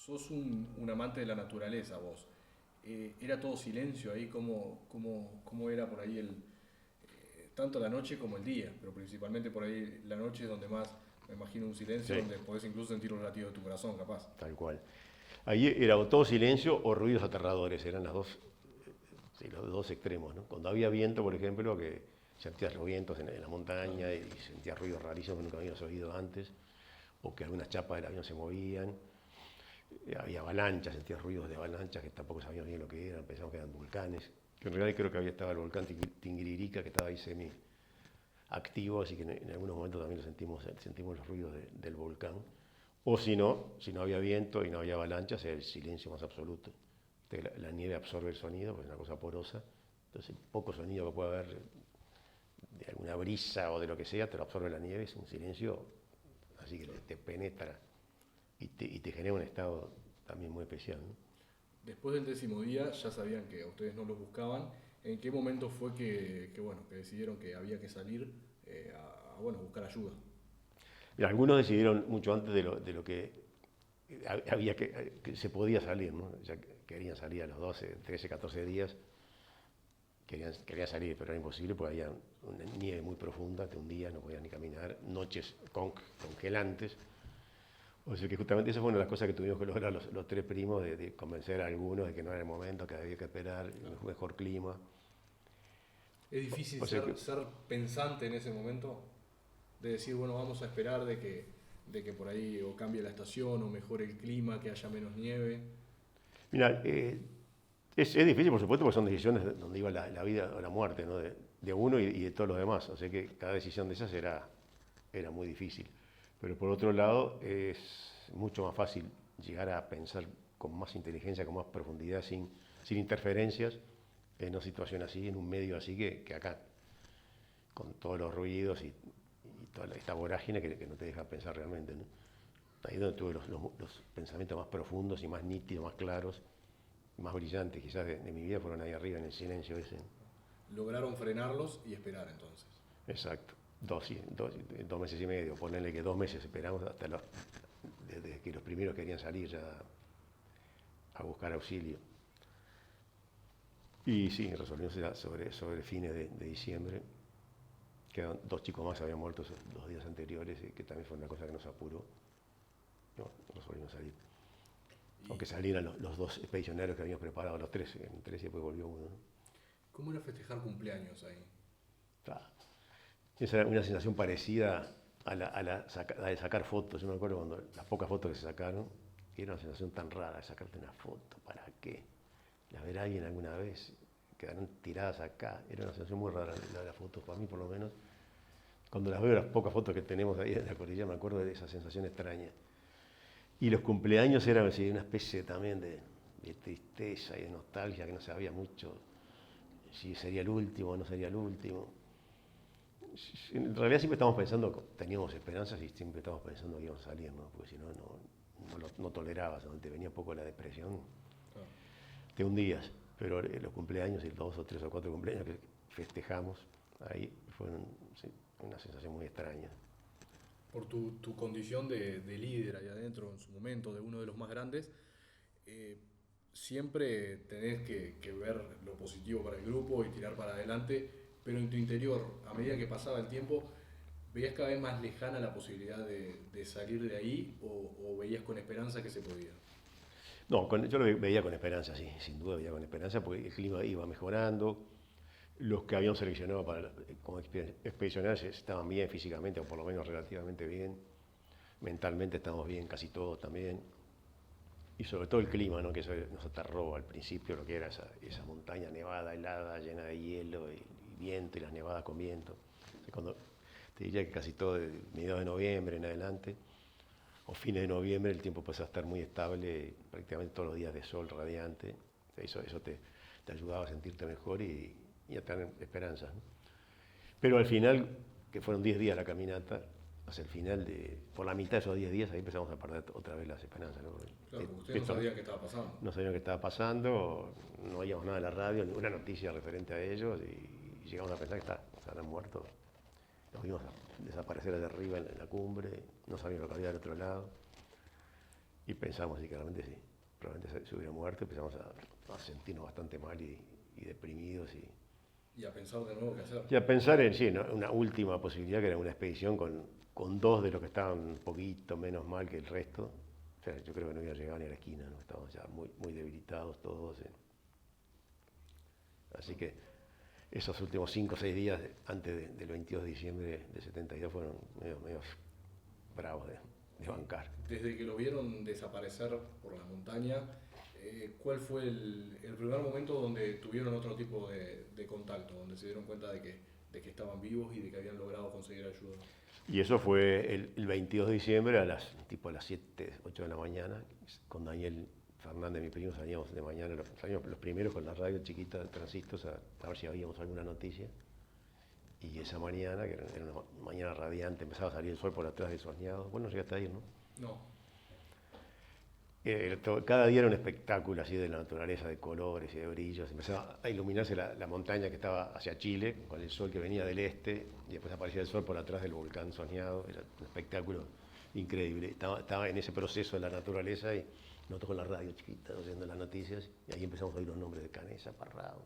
sos un amante de la naturaleza vos. ¿Era todo silencio ahí? ¿Cómo era por ahí tanto la noche como el día? Pero principalmente por ahí la noche es donde más, me imagino, un silencio Sí, donde podés incluso sentir los latidos de tu corazón, capaz. tal cual. Ahí era o todo silencio o ruidos aterradores, eran sí, los dos extremos, ¿no? Cuando había viento, por ejemplo, que sentías los vientos en la Claro. montaña y sentías ruidos rarísimos que nunca habías oído antes, o que algunas chapas del avión se movían, había avalanchas, sentías ruidos de avalanchas que tampoco sabíamos bien lo que eran, pensamos que eran volcanes, que en realidad creo que había estaba el volcán Tinguiririca, que estaba ahí semi activo, así que en algunos momentos también sentimos los ruidos del volcán. O si no había viento y no había avalanchas, era el silencio más absoluto. La nieve absorbe el sonido, pues es una cosa porosa, entonces el poco sonido que puede haber de alguna brisa o de lo que sea, te lo absorbe la nieve, es un silencio así que te penetra y te genera un estado también muy especial, ¿no? Después del 10.º día ya sabían que a ustedes no los buscaban. ¿En qué momento fue bueno, que decidieron que había que salir bueno, buscar ayuda? Y algunos decidieron mucho antes de lo que había que se podía salir, ¿no? Ya querían salir a los 12, 13, 14 días, querían salir, pero era imposible porque había una nieve muy profunda, que un día no podían ni caminar, noches congelantes. O sea que justamente esa fue una de las cosas que tuvimos que lograr los tres primos, de convencer a algunos de que no era el momento, que había que esperar un mejor clima. ¿Es difícil O sea que, ser pensante en ese momento? De decir, bueno, vamos a esperar de que por ahí o cambie la estación o mejore el clima, que haya menos nieve. mira, es difícil, por supuesto, porque son decisiones donde iba la vida o la muerte, ¿no? De uno y de todos los demás. O sea que cada decisión de esas era muy difícil. Pero por otro lado, es mucho más fácil llegar a pensar con más inteligencia, con más profundidad, sin interferencias, en una situación así, en un medio así que acá, con todos los ruidos y toda esta vorágine que no te deja pensar realmente, ¿no? Ahí es donde tuve los pensamientos más profundos y más nítidos, más claros, más brillantes quizás de mi vida fueron ahí arriba en el silencio ese. Lograron frenarlos y esperar entonces. Exacto. Dos meses y medio, ponerle que 2 meses esperamos desde que los primeros querían salir ya a buscar auxilio. Y sí, resolvimos sobre fines de diciembre. Quedan 2 chicos más, habían muerto esos 2 días anteriores, que también fue una cosa que nos apuró. No, resolvimos salir. ¿Y Aunque salieran los dos expedicionarios que habíamos preparado, los tres, en tres y después volvió uno, ¿no? cómo era festejar cumpleaños ahí? Está. Esa era una sensación parecida a de sacar fotos. Yo me acuerdo cuando las pocas fotos que se sacaron, que era una sensación tan rara de sacarte una foto. ¿Para qué? ¿Las verá alguien alguna vez? Quedaron tiradas acá. Era una sensación muy rara la de las fotos, para mí por lo menos. Cuando las veo, las pocas fotos que tenemos ahí en la cordillera, me acuerdo de esa sensación extraña. Y los cumpleaños eran así, una especie también de tristeza y de nostalgia, que no sabía mucho si sería el último o no sería el último. En realidad siempre estamos pensando, teníamos esperanzas y siempre estamos pensando que íbamos a salir, ¿no? Porque si no, no tolerabas, ¿no? Te venía un poco la depresión, Claro. te hundías. Pero los cumpleaños, y 2 o 3 o 4 cumpleaños que festejamos, ahí fueron sí, una sensación muy extraña. Por tu condición de líder ahí adentro en su momento, de uno de los más grandes, eh, siempre tenés que ver lo positivo para el grupo y tirar para adelante, pero en tu interior, a medida que pasaba el tiempo, ¿veías cada vez más lejana la posibilidad de salir de ahí o veías con esperanza que se podía? No, yo lo veía con esperanza, sí, sin duda veía con esperanza, porque el clima iba mejorando, los que habíamos seleccionado como expedicionarios estaban bien físicamente, o por lo menos relativamente bien, mentalmente estamos bien, casi todos también, y sobre todo el clima, ¿no? Que eso nos aterró al principio, lo que era esa montaña nevada, helada, llena de hielo y viento, y las nevadas con viento. O sea, te diría que casi todo de mediados de noviembre en adelante, o fines de noviembre, el tiempo pasó a estar muy estable, prácticamente todos los días de sol radiante. Eso te ayudaba a sentirte mejor y a tener esperanzas, ¿no? Pero al final, que fueron 10 días la caminata, hacia el final, por la mitad de esos 10 días, ahí empezamos a perder otra vez las esperanzas, ¿no? Claro, porque ustedes no sabían qué estaba pasando. No sabíamos qué estaba pasando, no oíamos nada en la radio, ninguna noticia referente a ellos, y llegamos a pensar que se habían muerto. Los vimos desaparecer allá arriba en la cumbre, no sabíamos lo que había del otro lado. Y pensamos así que realmente sí, probablemente se hubiera muerto, empezamos a sentirnos bastante mal y deprimidos. Y a pensar de nuevo qué hacer. Y a pensar en sí, ¿no? Una última posibilidad que era una expedición con dos de los que estaban un poquito menos mal que el resto. O sea, yo creo que no había llegado ni a la esquina, ¿no? Estábamos ya muy, muy debilitados todos. Así que esos últimos 5 o 6 días del 22 de diciembre del 72 fueron medio bravos de bancar. Desde que lo vieron desaparecer por la montaña, ¿cuál fue el primer momento donde tuvieron otro tipo de contacto, donde se dieron cuenta de que estaban vivos y de que habían logrado conseguir ayuda? Y eso fue el 22 de diciembre a las 7, 8 de la mañana, con Daniel Fernández, mi primo, salíamos de mañana, salíamos los primeros con la radio chiquita de Transistos a ver si habíamos alguna noticia. Y esa mañana, que era una mañana radiante, empezaba a salir el sol por atrás de Soñado. Bueno, llegaste a ir, ¿no? No. Cada día era un espectáculo así de la naturaleza, de colores y de brillos. Empezaba a iluminarse la montaña que estaba hacia Chile, con el sol que venía del este, y después aparecía el sol por atrás del volcán Soñado. Era un espectáculo increíble. Estaba en ese proceso de la naturaleza y nosotros con la radio chiquita, oyendo las noticias, y ahí empezamos a oír los nombres de Canessa, Parrado,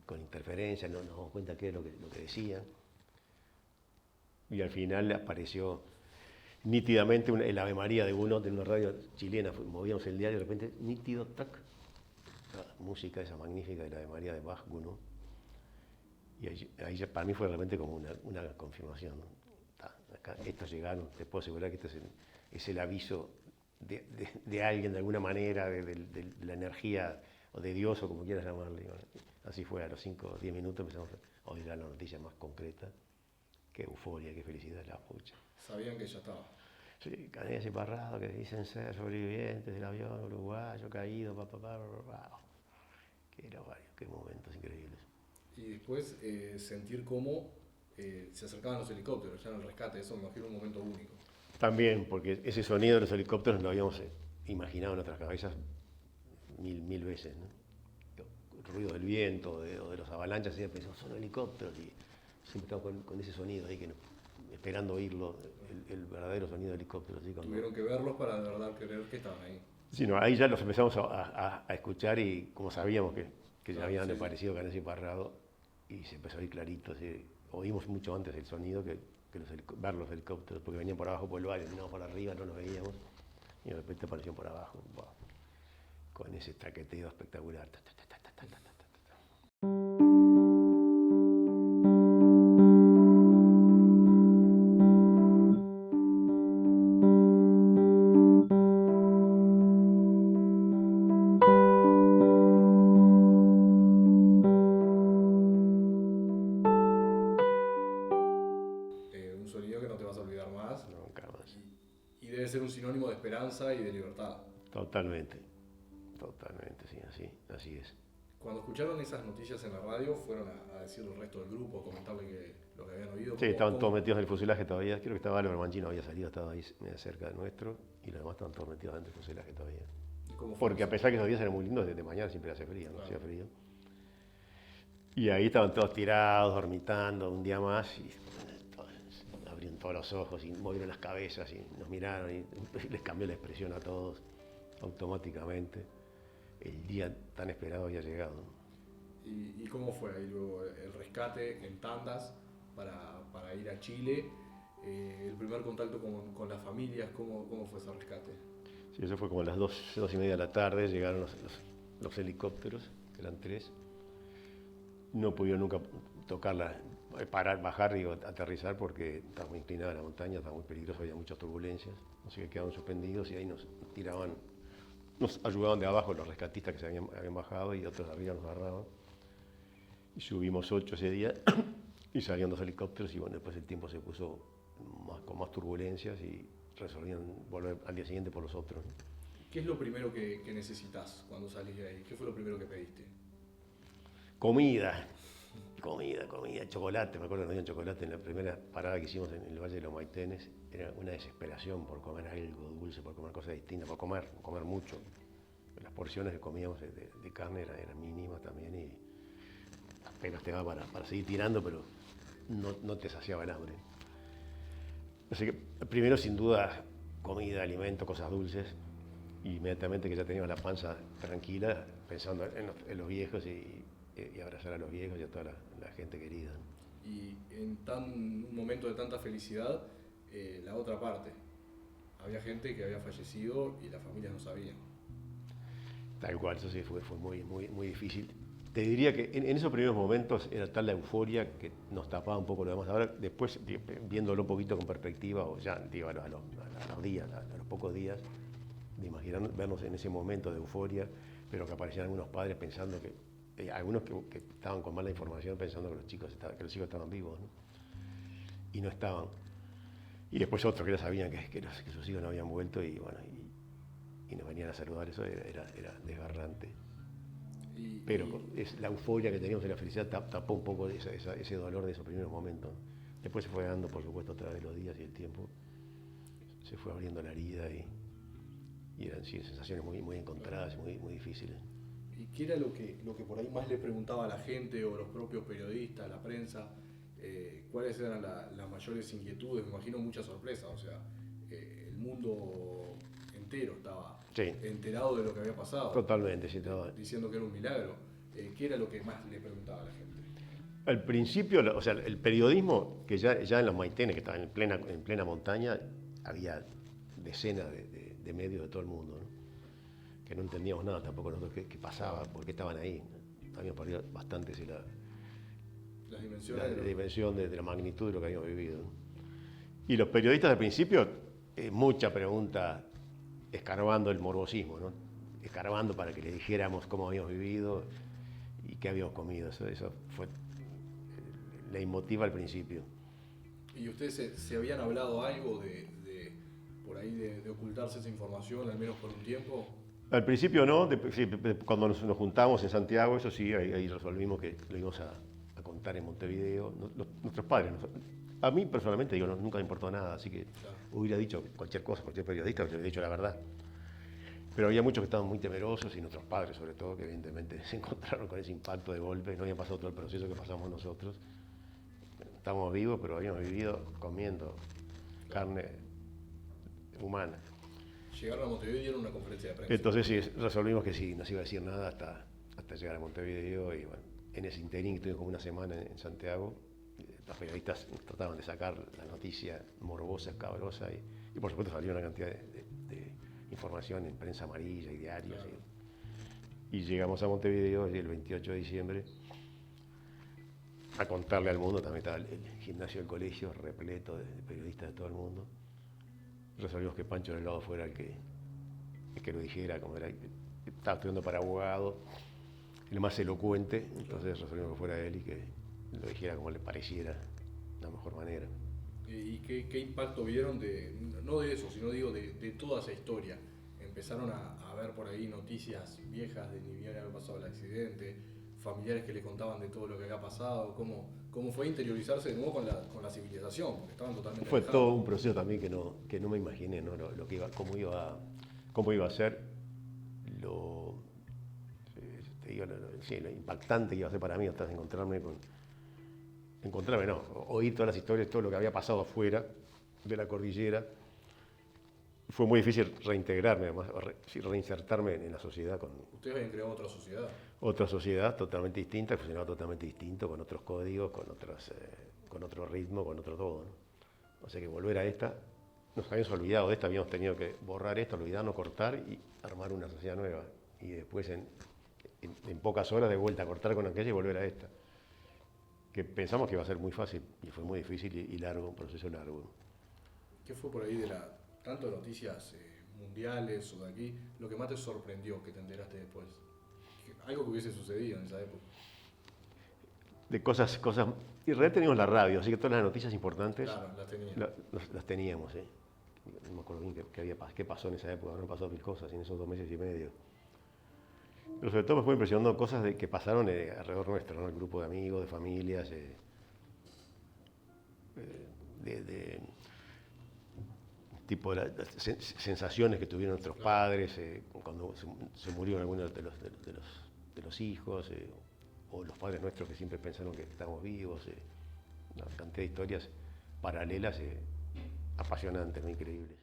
con interferencia, no nos damos cuenta qué es lo que decían. Y al final apareció nítidamente el Ave María de uno, de una radio chilena, movíamos el diario y de repente, nítido, tac, la música esa magnífica de la Ave María de Bach, Gounod. Y ahí ya para mí fue realmente como una confirmación, ¿no? Acá, estos llegaron, te puedo asegurar que este es el aviso de alguien de alguna manera, de la energía, o de Dios, o como quieras llamarle. Así fue, a los 5 o 10 minutos empezamos a oír la noticia más concreta. Qué euforia, qué felicidad, la pucha. Sabían que ya estaba. Sí, Canessa y Parrado, que dicen ser sobrevivientes del avión uruguayo caído, qué momentos increíbles. Y después sentir cómo se acercaban los helicópteros, ya en el rescate, eso me imagino un momento único. También, porque ese sonido de los helicópteros lo habíamos imaginado en nuestras cabezas mil veces, ¿no? El ruido del viento o de los avalanchas, siempre pensamos, son helicópteros, y siempre estamos con ese sonido ahí, esperando oírlo, el verdadero sonido de helicópteros. ¿Sí? Tuvieron que verlos para de verdad creer que estaban ahí. Sí, no, ahí ya los empezamos a escuchar y como sabíamos que ya habían aparecido Canessa y Parrado, y se empezó a oír clarito, ¿sí? Oímos mucho antes el sonido que ver los helicópteros, porque venían por abajo por el valle, veníamos por arriba, no los veíamos, y de repente aparecieron por abajo, wow, con ese traqueteo espectacular. Un sonido que no te vas a olvidar más. Nunca más. Y debe ser un sinónimo de esperanza y de libertad. Totalmente, sí, así es. Cuando escucharon esas noticias en la radio, fueron a decirle al resto del grupo, a comentarle lo que habían oído. Sí, estaban todos metidos en el fuselaje todavía. Creo que estaba Álvaro Mancino, había salido, estaba ahí medio cerca del nuestro, y los demás estaban todos metidos dentro del fuselaje todavía. Porque a pesar que esos días eran muy lindos, desde mañana siempre hace frío, ¿no? Hacía frío. Y ahí estaban todos tirados, dormitando un día más, y abrieron todos los ojos y movieron las cabezas y nos miraron y les cambió la expresión a todos automáticamente. El día tan esperado había llegado. ¿Y cómo fue ahí luego el rescate en tandas para ir a Chile? El primer contacto con las familias, ¿cómo fue ese rescate? Sí, eso fue como a las 2:30 de la tarde, llegaron los helicópteros, que eran 3. No pudieron nunca tocarla, parar, bajar y aterrizar porque estaba muy inclinada la montaña, estaba muy peligroso, había muchas turbulencias, así que quedaron suspendidos y ahí nos tiraban, nos ayudaban de abajo los rescatistas que se habían bajado y otros de arriba nos agarraban. Y subimos 8 ese día y salían 2 helicópteros y bueno, después el tiempo se puso con más turbulencias y resolvían volver al día siguiente por los otros. ¿Qué es lo primero que necesitas cuando salís de ahí? ¿Qué fue lo primero que pediste? Comida, chocolate. Me acuerdo que nos dieron chocolate en la primera parada que hicimos en el Valle de los Maitenes. Era una desesperación por comer algo dulce, por comer cosas distintas, por comer mucho. Las porciones que comíamos de carne eran mínimas también y apenas te daba para seguir tirando, pero no te saciaba el hambre. Así que primero, sin duda, comida, alimento, cosas dulces. Y inmediatamente que ya teníamos la panza tranquila, pensando en los viejos y abrazar a los viejos y a toda la gente querida. Y en un momento de tanta felicidad, la otra parte, había gente que había fallecido y las familias no sabían. Tal cual, eso sí fue muy difícil. Te diría que en esos primeros momentos era tal la euforia que nos tapaba un poco lo demás. Ahora, después, viéndolo un poquito con perspectiva, o ya digo, a los días, a los pocos días, de imaginar vernos en ese momento de euforia, pero que aparecían algunos padres pensando que, algunos que estaban con mala información pensando que los chicos estaban vivos, ¿no? Y no estaban. Y después otros que ya sabían que sus hijos no habían vuelto y bueno, y nos venían a saludar, eso era desgarrante. Pero la euforia que teníamos de la felicidad tapó un poco ese dolor de esos primeros momentos. Después se fue dando, por supuesto, a través de los días y el tiempo. Se fue abriendo la herida y eran sí, sensaciones muy encontradas, muy difíciles. ¿Y qué era lo que por ahí más le preguntaba a la gente o los propios periodistas, la prensa? ¿Cuáles eran las mayores inquietudes? Me imagino muchas sorpresas, o sea, el mundo entero estaba enterado de lo que había pasado. Totalmente, sí, estaba. Diciendo que era un milagro. ¿Qué era lo que más le preguntaba a la gente? Al principio, o sea, el periodismo, que ya en los Maitenes, que estaban en plena montaña, había decenas de medios de todo el mundo, ¿no? Que no entendíamos nada tampoco nosotros qué pasaba, por qué estaban ahí. Habíamos perdido bastante Las la dimensión de la magnitud de lo que habíamos vivido, ¿no? Y los periodistas al principio, mucha pregunta, escarbando el morbosismo, ¿no? Escarbando para que le dijéramos cómo habíamos vivido y qué habíamos comido. Eso fue la emotiva al principio. ¿Y ustedes se habían hablado algo por ahí de ocultarse esa información, al menos por un tiempo? Al principio no, cuando nos juntamos en Santiago, eso sí, ahí resolvimos que lo íbamos a contar en Montevideo. Nuestros padres, a mí personalmente digo, nunca me importó nada, así que hubiera dicho cualquier cosa, cualquier periodista hubiera dicho la verdad. Pero había muchos que estaban muy temerosos y nuestros padres sobre todo, que evidentemente se encontraron con ese impacto de golpe, no habían pasado todo el proceso que pasamos nosotros. Estábamos vivos, pero habíamos vivido comiendo carne humana. Llegaron a Montevideo y dieron una conferencia de prensa. Entonces sí, resolvimos que sí, no se iba a decir nada hasta llegar a Montevideo y bueno, en ese interín estuvimos como una semana en Santiago. Los periodistas trataban de sacar la noticia morbosa, escabrosa y por supuesto salió una cantidad de información en prensa amarilla y diarios. Claro. Y llegamos a Montevideo el 28 de diciembre a contarle al mundo, también estaba el gimnasio del colegio repleto de periodistas de todo el mundo. Resolvimos que Pancho Delgado fuera el que lo dijera, como estaba estudiando para abogado, el más elocuente, entonces resolvimos que fuera él y que lo dijera como le pareciera, de la mejor manera. ¿Y qué impacto vieron no de eso, sino digo de toda esa historia? Empezaron a ver por ahí noticias viejas de ni bien había pasado el accidente, familiares que le contaban de todo lo que había pasado, cómo fue interiorizarse de nuevo con la civilización, porque estaban totalmente Fue alejados. todo un proceso también que no me imaginé, ¿no? Cómo iba a ser, lo impactante que iba a ser para mí hasta oír todas las historias, todo lo que había pasado afuera de la cordillera. Fue muy difícil reintegrarme, además, reinsertarme en la sociedad. Ustedes habían creado otra sociedad. Otra sociedad totalmente distinta, funcionaba totalmente distinto, con otros códigos, con otro ritmo, con otro todo, ¿no? O sea que volver a esta, nos habíamos olvidado de esta, habíamos tenido que borrar esto, olvidarnos, cortar y armar una sociedad nueva. Y después en pocas horas de vuelta a cortar con aquella y volver a esta. Que pensamos que iba a ser muy fácil y fue muy difícil y largo, un proceso largo. ¿Qué fue por ahí tanto de noticias mundiales o de aquí, lo que más te sorprendió que te enteraste después? Algo que hubiese sucedido en esa época. De cosas. Y en realidad teníamos la radio, así que todas las noticias importantes las teníamos. No me acuerdo bien qué pasó en esa época, no pasó mil cosas en esos 2 meses y medio. Pero sobre todo me fue impresionando cosas que pasaron alrededor nuestro, ¿no? El grupo de amigos, de familias, tipo de las sensaciones que tuvieron nuestros padres cuando se murieron algunos de los hijos, o los padres nuestros que siempre pensaron que estábamos vivos, una cantidad de historias paralelas apasionantes, muy increíbles.